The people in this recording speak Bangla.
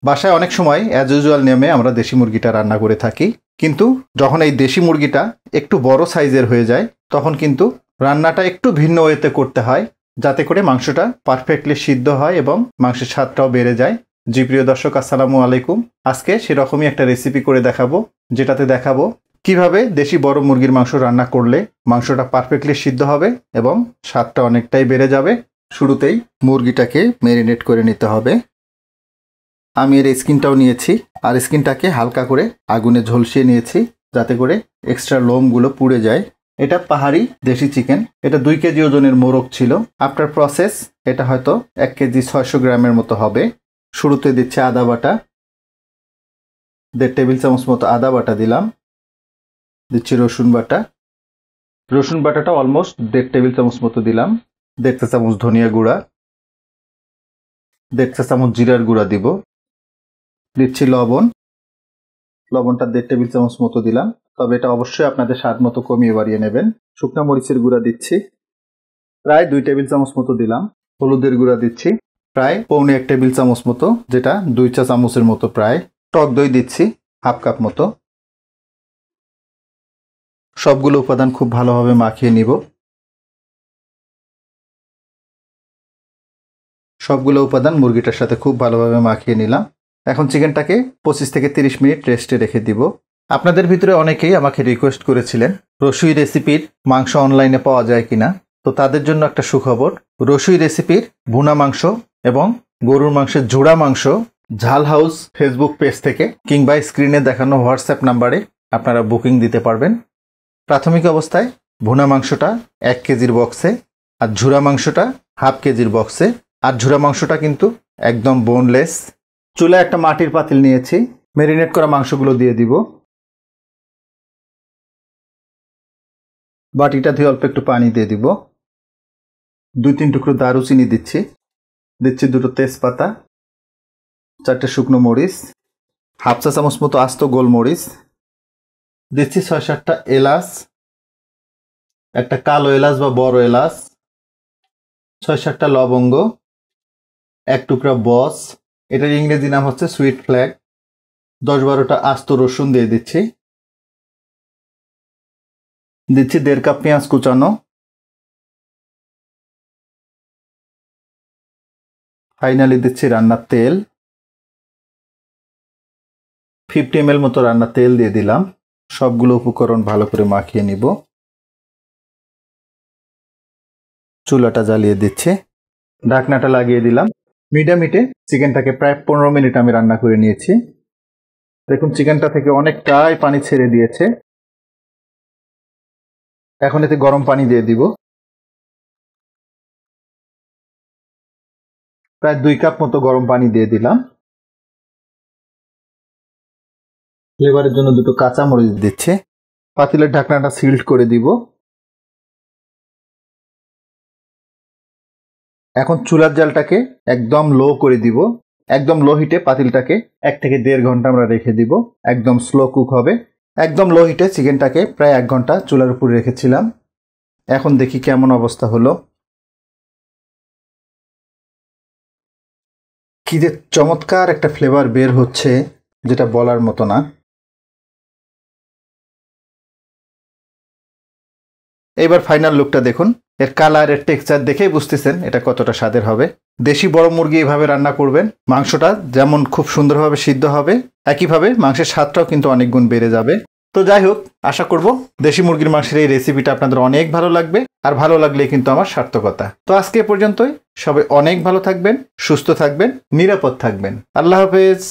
বাসায় অনেক সময় অ্যাজ ইউজুয়াল নিয়মে আমরা দেশি মুরগিটা রান্না করে থাকি, কিন্তু যখন এই দেশি মুরগিটা একটু বড় সাইজের হয়ে যায় তখন কিন্তু রান্নাটা একটু ভিন্ন ওয়েতে করতে হয়, যাতে করে মাংসটা পারফেক্টলি সিদ্ধ হয় এবং মাংসের স্বাদটাও বেড়ে যায়। জি প্রিয় দর্শক, আসসালামু আলাইকুম। আজকে সেরকমই একটা রেসিপি করে দেখাবো, যেটাতে দেখাবো কিভাবে দেশি বড় মুরগির মাংস রান্না করলে মাংসটা পারফেক্টলি সিদ্ধ হবে এবং স্বাদটা অনেকটাই বেড়ে যাবে। শুরুতেই মুরগিটাকে ম্যারিনেট করে নিতে হবে। আমি এর স্কিনটাও নিয়েছি, আর স্কিনটাকে হালকা করে আগুনে ঝলসিয়ে নিয়েছি, যাতে করে এক্সট্রা লোমগুলো পুড়ে যায়। এটা পাহাড়ি দেশি চিকেন, এটা 2 কেজি ওজনের মোরগ ছিল। আফটার প্রসেস এটা হয়তো 1 কেজি 600 গ্রামের মতো হবে। শুরুতে দিচ্ছে আদা বাটা, 1.5 টেবিল চামচ মতো আদা বাটা দিলাম। দিচ্ছি রসুন বাটা, রসুন বাটাটা অলমোস্ট 1.5 টেবিল চামচ মতো দিলাম। 1.5 চা চামচ ধনিয়া গুঁড়া, 1.5 চা চামচ জিরার গুঁড়া দিব। দিচ্ছি লবণ, লবণটা 1.5 টেবিল চামচ মতো দিলাম, তবে এটা অবশ্যই আপনাদের স্বাদ মতো কমিয়ে বাড়িয়ে নেবেন। শুকনো মরিচের গুঁড়া দিচ্ছি, প্রায় 2 টেবিল চামচ মতো দিলাম। হলুদের গুঁড়া দিচ্ছি প্রায় 1.25 টেবিল চামচ মতো, যেটা 2 চা চামচের মতো প্রায়। টক দই দিচ্ছি 1/2 কাপ মতো। সবগুলো উপাদান খুব ভালোভাবে মাখিয়ে নিব। সবগুলো উপাদান মুরগিটার সাথে খুব ভালোভাবে মাখিয়ে নিলাম। এখন চিকেনটাকে 25 থেকে 30 মিনিট রেস্টে রেখে দিব। আপনাদের ভিতরে অনেকেই আমাকে রিকোয়েস্ট করেছিলেন রসুই রেসিপির মাংস অনলাইনে পাওয়া যায় কিনা। তো তাদের জন্য একটা সুখবর, রসুই রেসিপির ভুনা মাংস এবং গরুর মাংসের জোড়া মাংস ঝাল হাউস ফেসবুক পেজ থেকে কিংবা স্ক্রিনে দেখানো হোয়াটসঅ্যাপ নাম্বারে আপনারা বুকিং দিতে পারবেন। প্রাথমিক অবস্থায় ভুনা মাংসটা 1 কেজির বক্সে, আর ঝুরা মাংসটা 1/2 কেজির বক্সে। আর ঝুরা মাংসটা কিন্তু একদম বোনলেস। চুলায় একটা মাটির পাতিল নিয়েছি, ম্যারিনেট করা মাংসগুলো দিয়ে দিব। বাটিটা ধুয়ে অল্প একটু পানি দিয়ে দিব। 2-3 টুকরো দারুচিনি দিচ্ছি, দিচ্ছি 2টো তেজপাতা, 4টে শুকনো মরিচ, 1/2 চা চামচ মতো আস্ত গোলমরিচ, দিচ্ছি 6-7টা এলাচ, একটা কালো এলাচ বা বড় এলাচ, 6-7টা লবঙ্গ, 1 টুকরা বস, এটার ইংরেজি নাম হচ্ছে সুইট ফ্ল্যাগ, 10-12টা আস্ত রসুন দিয়ে দিচ্ছি। দিচ্ছি 1.5 কাপ পেঁয়াজ কুচানো। ফাইনালি দিচ্ছি রান্নার তেল, 50 ml মতো রান্নার তেল দিয়ে দিলাম। সবগুলো উপকরণ ভালো করে মাখিয়ে নিব। চুলাটা জ্বালিয়ে দিচ্ছি, ঢাকনাটা লাগিয়ে দিলাম। মিডিয়াম হিটে চিকেনটাকে প্রায় 15 মিনিট আমি রান্না করে নিয়েছি। দেখুন চিকেনটা থেকে অনেকটাই পানি ছেড়ে দিয়েছে। এখন এতে গরম পানি দিয়ে দিব, প্রায় 2 কাপ মতো গরম পানি দিয়ে দিলাম। ফ্লেভারের জন্য 2টো কাঁচা মরিচ দিচ্ছে। পাতিলের ঢাকনাটা সিল্ড করে দিব। এখন চুলার জালটাকে একদম লো করে দিব। একদম লো হিটে পাতিলটাকে 1 থেকে 1.5 ঘন্টা আমরা রেখে দিব। একদম স্লো কুক হবে। একদম লো হিটে চিকেনটাকে প্রায় 1 ঘন্টা চুলার উপর রেখেছিলাম। এখন দেখি কেমন অবস্থা হলো। কি যে চমৎকার একটা ফ্লেভার বের হচ্ছে, যেটা বলার মতো না। এবার ফাইনাল লুকটা দেখুন। এর কালার, এর টেক্সচার দেখেই বুঝতেছেন এটা কতটা স্বাদের হবে। দেশি বড় মুরগি এভাবে রান্না করবেন, মাংসটা যেমন খুব সুন্দরভাবে সিদ্ধ হবে, একইভাবে মাংসের স্বাদটাও কিন্তু অনেক গুণ বেড়ে যাবে। তো যাই হোক, আশা করব দেশি মুরগির মাংসের এই রেসিপিটা আপনাদের অনেক ভালো লাগবে, আর ভালো লাগলে কিন্তু আমার সার্থকতা। তো আজকে এ পর্যন্তই। সবাই অনেক ভালো থাকবেন, সুস্থ থাকবেন, নিরাপদ থাকবেন। আল্লাহ হাফেজ।